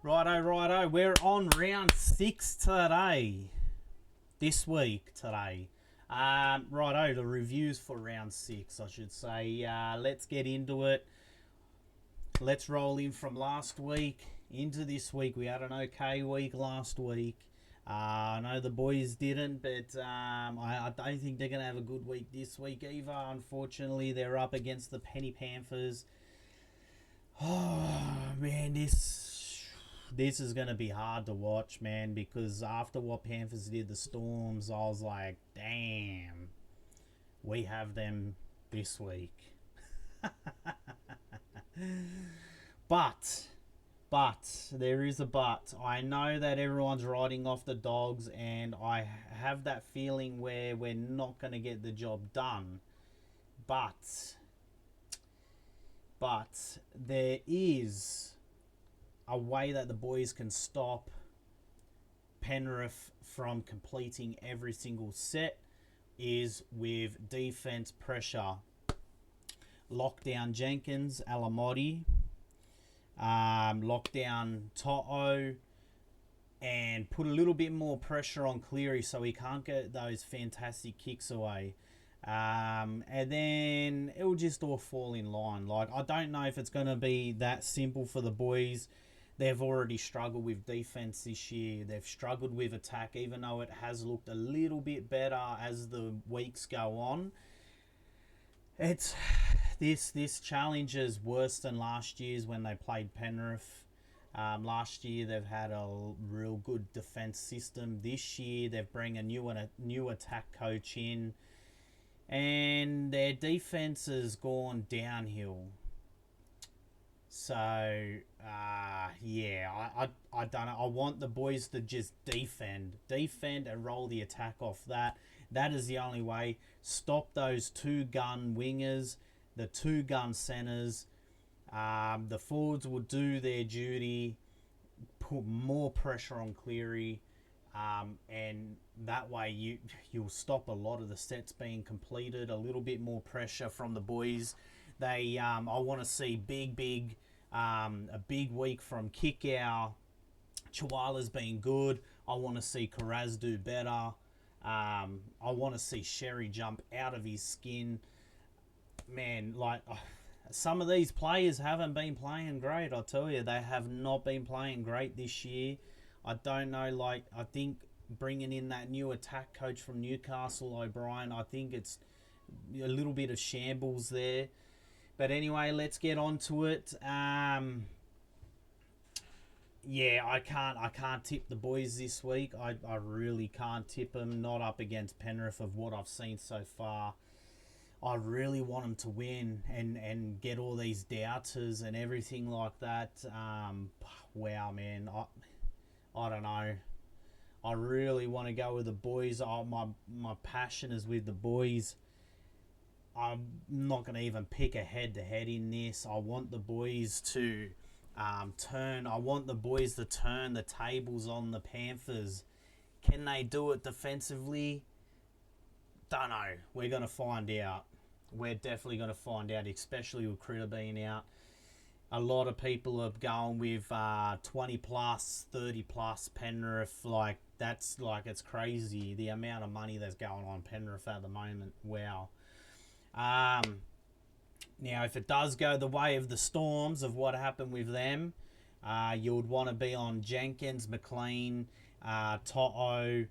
Righto, righto. We're on round 6 today. This week, today. Righto, the reviews for round 6, I should say. Let's get into it. Let's roll in from last week into this week. We had an okay week last week. I know the boys didn't, but I don't think they're going to have a good week this week either. Unfortunately, they're up against the Penny Panthers. Oh, man, this is going to be hard to watch, man, because after what Panthers did the Storms, I was like, damn, we have them this week. But there is a but. I know that everyone's writing off the Dogs, and I have that feeling where we're not going to get the job done. But there is a way that the boys can stop Penrith from completing every single set is with defense pressure. Lock down Jenkins, Alamotti, lock down To'o, and put a little bit more pressure on Cleary so he can't get those fantastic kicks away. And then it'll just all fall in line. Like, I don't know if it's going to be that simple for the boys. They've already struggled with defense this year. They've struggled with attack, even though it has looked a little bit better as the weeks go on. It's this challenge is worse than last year's when they played Penrith. Last year they've had a real good defense system. This year they've bring a new attack coach in, and their defense has gone downhill. So, yeah, I don't know. I want the boys to just defend and roll the attack off that. That is the only way. Stop those two-gun wingers, the two-gun centers. The forwards will do their duty, put more pressure on Cleary, and that way you'll stop a lot of the sets being completed. A little bit more pressure from the boys. I want to see a big week from Kickow. Chihuahua's been good. I want to see Karaz do better. I want to see Sherry jump out of his skin. Man, like, some of these players haven't been playing great, I tell you. They have not been playing great this year. I don't know, like, I think bringing in that new attack coach from Newcastle, O'Brien, I think it's a little bit of shambles there. But anyway, let's get on to it. Yeah, I can't tip the boys this week. I really can't tip them. Not up against Penrith of what I've seen so far. I really want them to win and get all these doubters and everything like that. Wow, man. I don't know. I really want to go with the boys. My passion is with the boys. I'm not going to even pick a head-to-head in this. I want the boys to turn. I want the boys to turn the tables on the Panthers. Can they do it defensively? Don't know. We're going to find out. We're definitely going to find out, especially with Critter being out. A lot of people are going with 20 plus, 30 plus Penrith. Like, that's like, it's crazy the amount of money that's going on Penrith at the moment. Wow. Now, if it does go the way of the Storms, of what happened with them, you would want to be on Jenkins, McLean, To'o.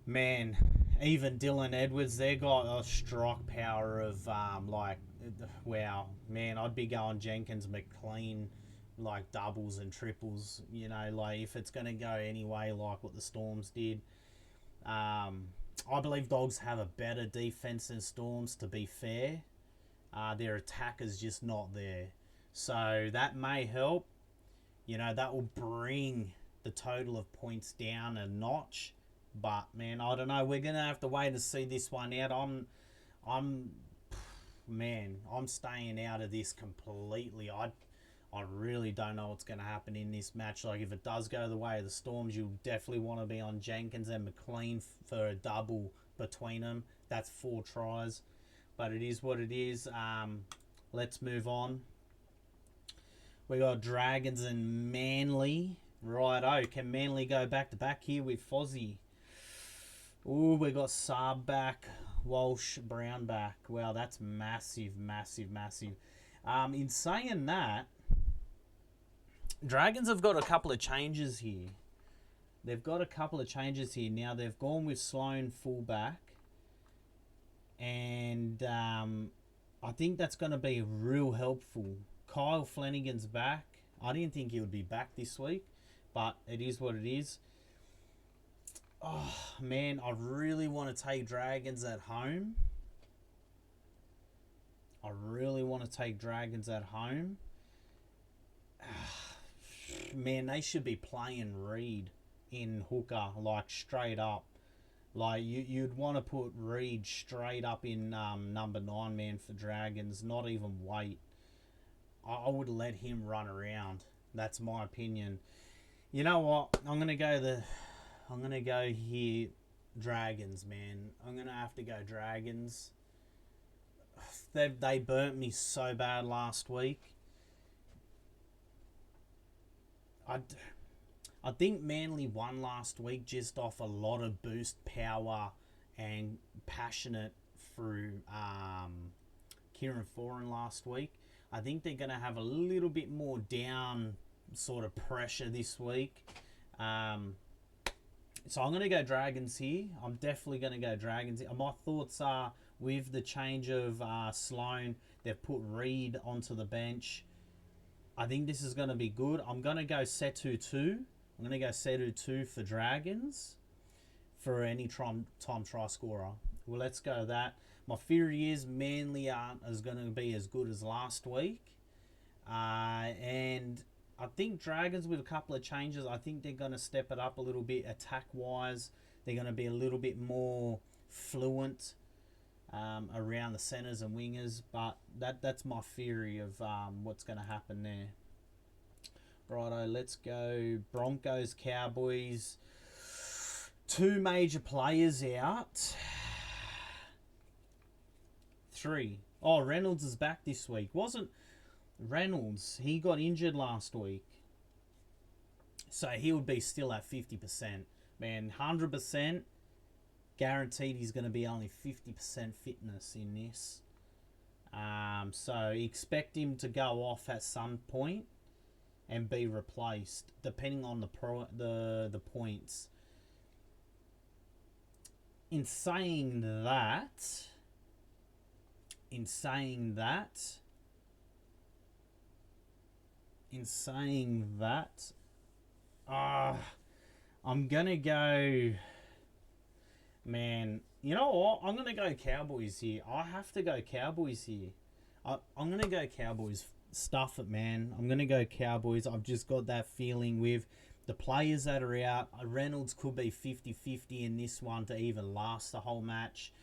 Man, even Dylan Edwards, they got a strike power of, wow. Man, I'd be going Jenkins, McLean, like doubles and triples, you know, like if it's going to go anyway like what the Storms did. I believe Dogs have a better defense than Storms, to be fair. Their attack is just not there. So that may help. You know, that will bring the total of points down a notch. But, man, I don't know. We're going to have to wait to see this one out. I'm staying out of this completely. I really don't know what's going to happen in this match. Like, if it does go the way of the Storms, you'll definitely want to be on Jenkins and McLean for a double between them. That's 4 tries. But it is what it is. Let's move on. We got Dragons and Manly. Righto, can Manly go back to back here with Fozzie? Ooh, we got Saab back, Walsh, Brown back. Wow, that's massive, massive, massive. In saying that, Dragons have got a couple of changes here. They've got a couple of changes here. Now, they've gone with Sloan fullback. And I think that's going to be real helpful. Kyle Flanagan's back. I didn't think he would be back this week, but it is what it is. Oh, man, I really want to take Dragons at home. I really want to take Dragons at home. Man, they should be playing Reed in hooker, like straight up. Like you'd want to put Reed straight up in number 9 man for Dragons, not even wait. I would let him run around. That's my opinion. You know what? I'm gonna go here, Dragons, man. I'm gonna have to go Dragons. They burnt me so bad last week. I think Manly won last week just off a lot of boost power and passionate through Kieran Foran last week. I think they're going to have a little bit more down sort of pressure this week. So I'm going to go Dragons here. I'm definitely going to go Dragons here. My thoughts are with the change of Sloan, they've put Reed onto the bench. I think this is going to be good. I'm going to go Setu 2. I'm going to go Setu 2 for Dragons for any time try scorer. Well, let's go that. My theory is Manly aren't going to be as good as last week. And I think Dragons with a couple of changes, I think they're going to step it up a little bit attack-wise. They're going to be a little bit more fluent around the centres and wingers. But that's my theory of what's going to happen there. Righto, let's go Broncos, Cowboys. 2 major players out. 3. Oh, Reynolds is back this week. Wasn't Reynolds? He got injured last week. So he would be still at 50%. Man, 100% guaranteed he's going to be only 50% fitness in this. So expect him to go off at some point and be replaced, depending on the points. In saying that, I'm gonna go. Man, you know what? I'm gonna go Cowboys here. I have to go Cowboys here. I'm gonna go Cowboys. Stuff it, man. I'm going to go Cowboys. I've just got that feeling with the players that are out. Reynolds could be 50-50 in this one to even last the whole match.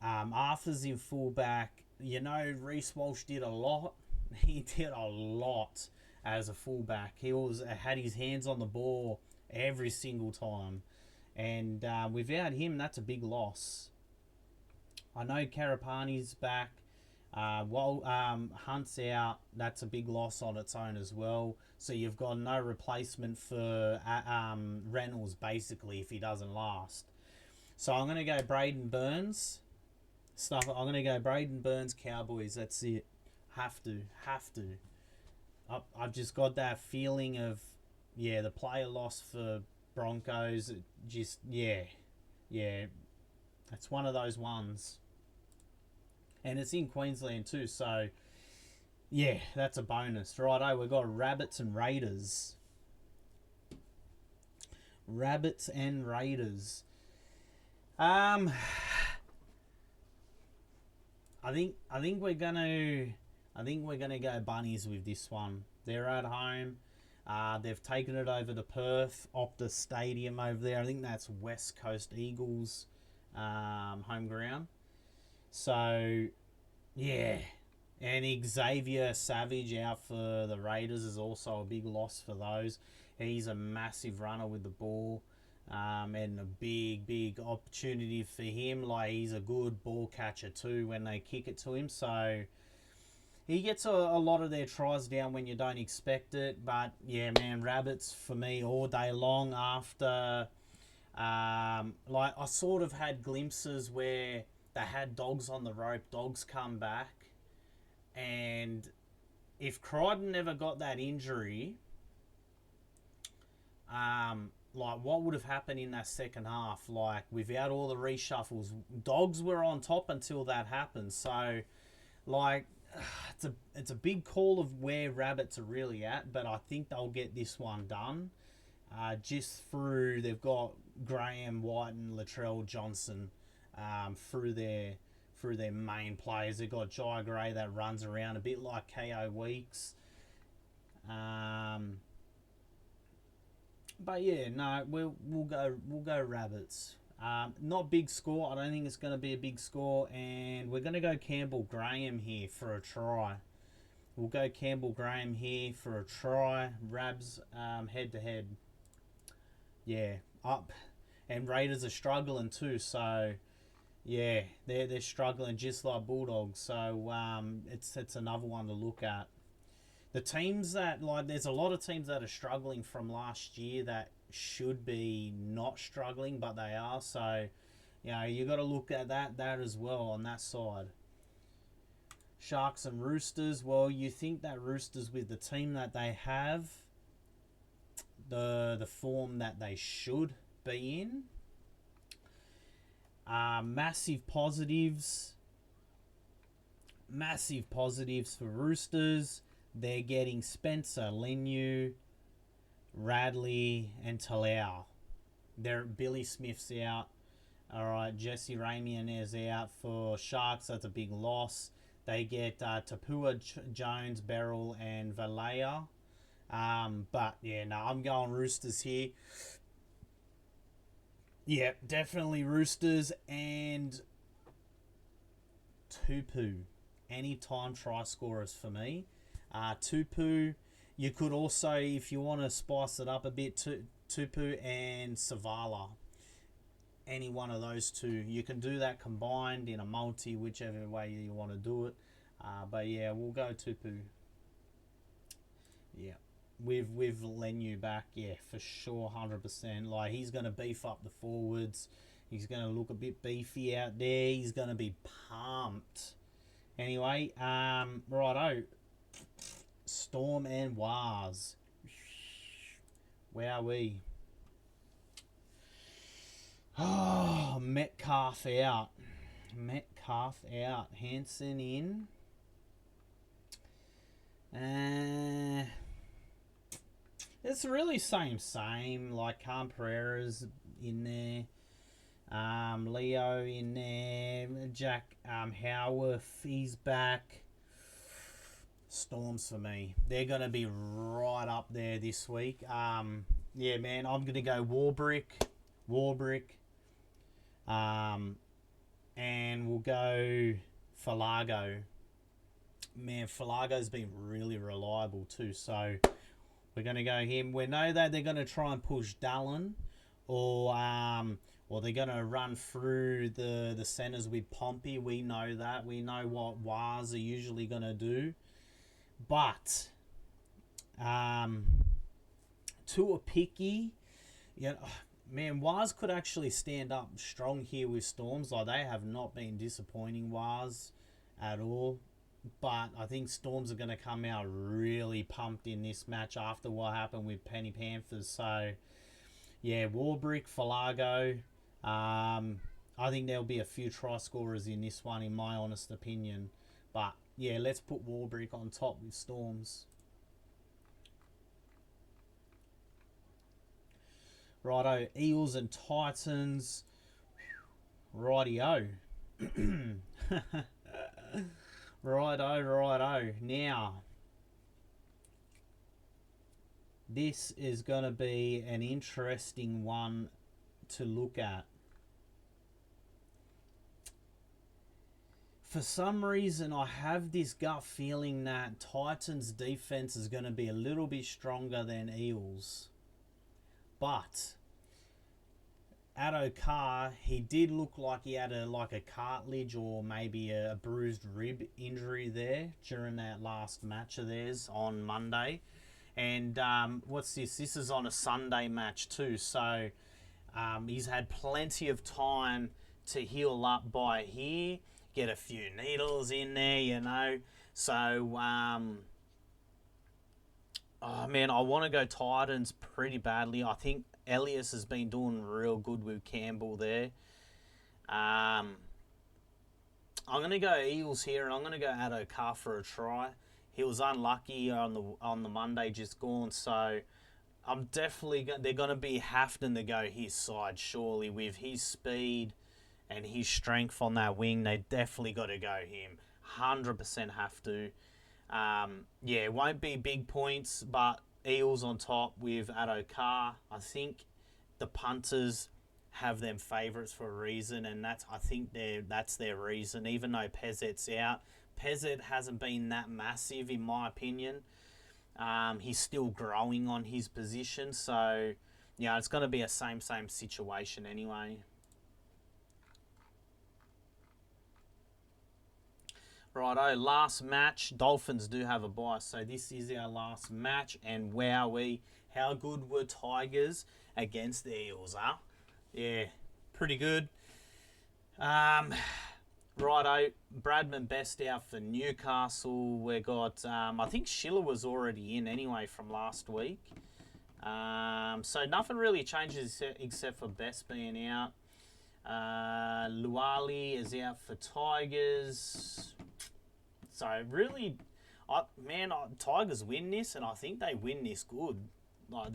Arthur's in fullback. You know, Reece Walsh did a lot. He did a lot as a fullback. He had his hands on the ball every single time. And without him, that's a big loss. I know Karapani's back. Hunt's out, that's a big loss on its own as well. So you've got no replacement for Reynolds, basically, if he doesn't last. So I'm going to go Braden Burns. I'm going to go Braden Burns, Cowboys. That's it. Have to. I've just got that feeling of, the player loss for Broncos. Just, that's one of those ones. And it's in Queensland too, so that's a bonus. Righto, we've got Rabbits and Raiders. I think we're gonna go Bunnies with this one. They're at home. They've taken it over to Perth, Optus Stadium over there. I think that's West Coast Eagles home ground. So, and Xavier Savage out for the Raiders is also a big loss for those. He's a massive runner with the ball, and a big opportunity for him. Like, he's a good ball catcher too when they kick it to him. So, he gets a lot of their tries down when you don't expect it. But yeah, man, Rabbits for me all day long. After like I sort of had glimpses where they had Dogs on the rope, Dogs come back, and if Crichton never got that injury, like what would have happened in that second half? Like without all the reshuffles, Dogs were on top until that happened. So, like, it's a big call of where Rabbits are really at, but I think they'll get this one done. Just through they've got Graham White and Latrell Johnson through their main players. They've got Jai Gray that runs around a bit like KO Weeks. But yeah, no, we'll go Rabbits. Not big score. I don't think it's going to be a big score, and we're going to go Campbell Graham here for a try. We'll go Campbell Graham here for a try. Rabs head to head. Yeah, up, and Raiders are struggling too. So yeah, they're struggling just like Bulldogs. So it's another one to look at. The teams that, like, there's a lot of teams that are struggling from last year that should be not struggling, but they are. So, you know, you got to look at that as well on that side. Sharks and Roosters. Well, you think that Roosters, with the team that they have, the form that they should be in, massive positives. Massive positives for Roosters. They're getting Spencer, Leniu, Radley, and Talau. Billy Smith's out. All right, Jesse Ramian is out for Sharks. That's a big loss. They get Tapua Jones, Beryl, and Valea. But yeah, no, I'm going Roosters here. Yeah, definitely Roosters and Tupu. Anytime try scorers for me. Tupu, you could also, if you want to spice it up a bit, Tupu and Savala. Any one of those two. You can do that combined in a multi, whichever way you want to do it. But yeah, we'll go Tupu. Yeah. With Leniu back, yeah, for sure, 100%. Like, he's going to beef up the forwards. He's going to look a bit beefy out there. He's going to be pumped. Anyway, righto. Storm and Wars. Wowee. Oh, Metcalf out. Hansen in. It's really same. Like, Cam Pereira's in there. Leo in there. Jack Howarth, he's back. Storms for me. They're going to be right up there this week. Yeah, man, I'm going to go Warbrick. And we'll go Falago. Man, Falago's been really reliable too, so we're going to go him. We know that they're going to try and push Dallin, or they're going to run through the centres with Pompey. We know that. We know what Wars are usually going to do. But to a picky, yeah, man, Wars could actually stand up strong here with Storms. Like, they have not been disappointing, Wars, at all. But I think Storms are going to come out really pumped in this match after what happened with Penny Panthers. So, yeah, Warbrick, Falago. I think there'll be a few try scorers in this one, in my honest opinion. But yeah, let's put Warbrick on top with Storms. Righto, Eels and Titans. Rightio. Righto. Now, this is going to be an interesting one to look at. For some reason, I have this gut feeling that Titans' defense is going to be a little bit stronger than Eels. But Addo Carr, he did look like he had a cartilage or maybe a bruised rib injury there during that last match of theirs on Monday. And what's this? This is on a Sunday match too, so he's had plenty of time to heal up by here, get a few needles in there. So, oh man, I want to go Titans pretty badly. I think Elias has been doing real good with Campbell there. I'm going to go Eagles here, and I'm going to go Addo Carr for a try. He was unlucky on the Monday just gone, so I'm definitely they're going to be having to go his side surely with his speed and his strength on that wing. They definitely got to go him. 100% have to. Yeah, it won't be big points, but Eels on top with Addo Carr. I think the punters have them favourites for a reason, and I think that's their reason. Even though Pezzet's out, Pezzet hasn't been that massive in my opinion. He's still growing on his position, so yeah, it's going to be a same situation anyway. Righto, last match. Dolphins do have a bye, so this is our last match. And wowee, how good were Tigers against the Eels, huh? Yeah, pretty good. Righto, Bradman Best out for Newcastle. We got, I think Schiller was already in anyway from last week. So nothing really changes except for Best being out. Luali is out for Tigers. So really, Tigers win this, and I think they win this good. I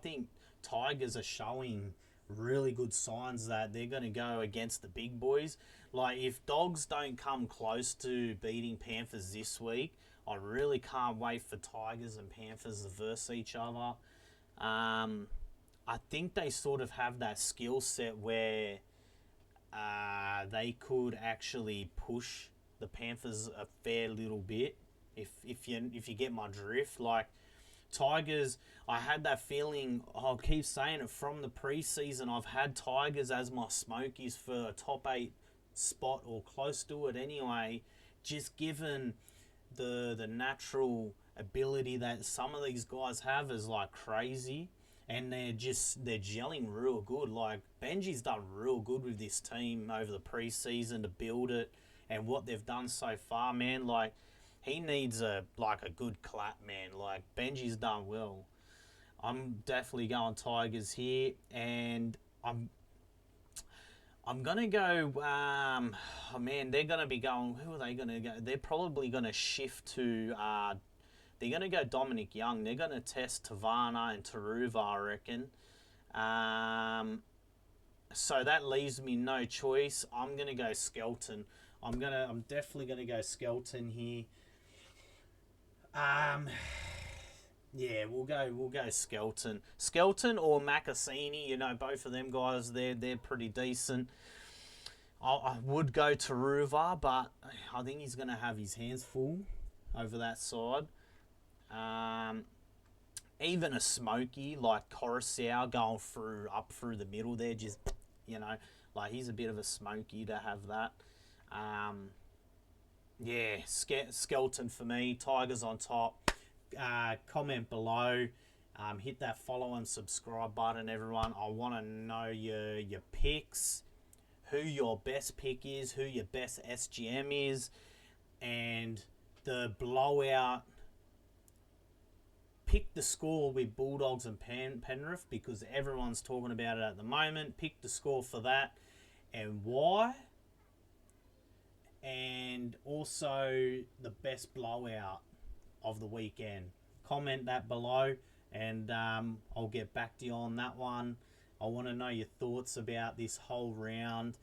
think Tigers are showing really good signs that they're going to go against the big boys. Like, if Dogs don't come close to beating Panthers this week, I really can't wait for Tigers and Panthers to verse each other. I think they sort of have that skill set where they could actually push the Panthers a fair little bit. If you get my drift, like Tigers, I had that feeling. I'll keep saying it from the preseason. I've had Tigers as my smokies for a top 8 spot or close to it anyway. Just given the natural ability that some of these guys have is like crazy, and they're gelling real good. Like Benji's done real good with this team over the preseason to build it, and what they've done so far, man. Like he needs a good clap, man. Like Benji's done well. I'm definitely going Tigers here, and I'm gonna go. Oh man, they're gonna be going. Who are they gonna go? They're probably gonna shift to. They're gonna go Dominic Young. They're gonna test Tavana and Taruva, I reckon. So that leaves me no choice. I'm gonna go Skelton. I'm definitely gonna go Skelton here. Yeah, we'll go Skelton. Skelton or Macassini, both of them guys, they're pretty decent. I would go Taruva, but I think he's going to have his hands full over that side. Even a smoky like Coruscant going up through the middle there, just, like he's a bit of a smoky to have that. Yeah, Skelton for me. Tigers on top. Comment below. Hit that follow and subscribe button, everyone. I want to know your picks, who your best pick is, who your best SGM is, and the blowout. Pick the score with Bulldogs and Penrith because everyone's talking about it at the moment. Pick the score for that and why. And also the best blowout of the weekend. Comment that below, and I'll get back to you on that one. I want to know your thoughts about this whole round.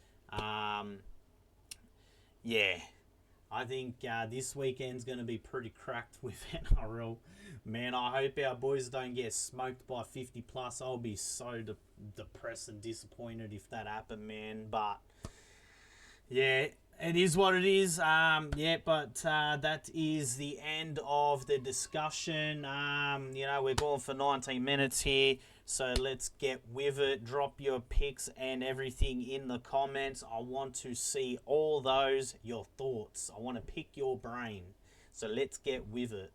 Yeah, I think this weekend's going to be pretty cracked with NRL. Man, I hope our boys don't get smoked by 50 plus. I'll be so depressed and disappointed if that happened, man. But yeah, It is what it is. Yeah, but that is the end of the discussion. We're going for 19 minutes here, so let's get with it. Drop your picks and everything in the comments. I want to see all those, your thoughts. I want to pick your brain. So let's get with it.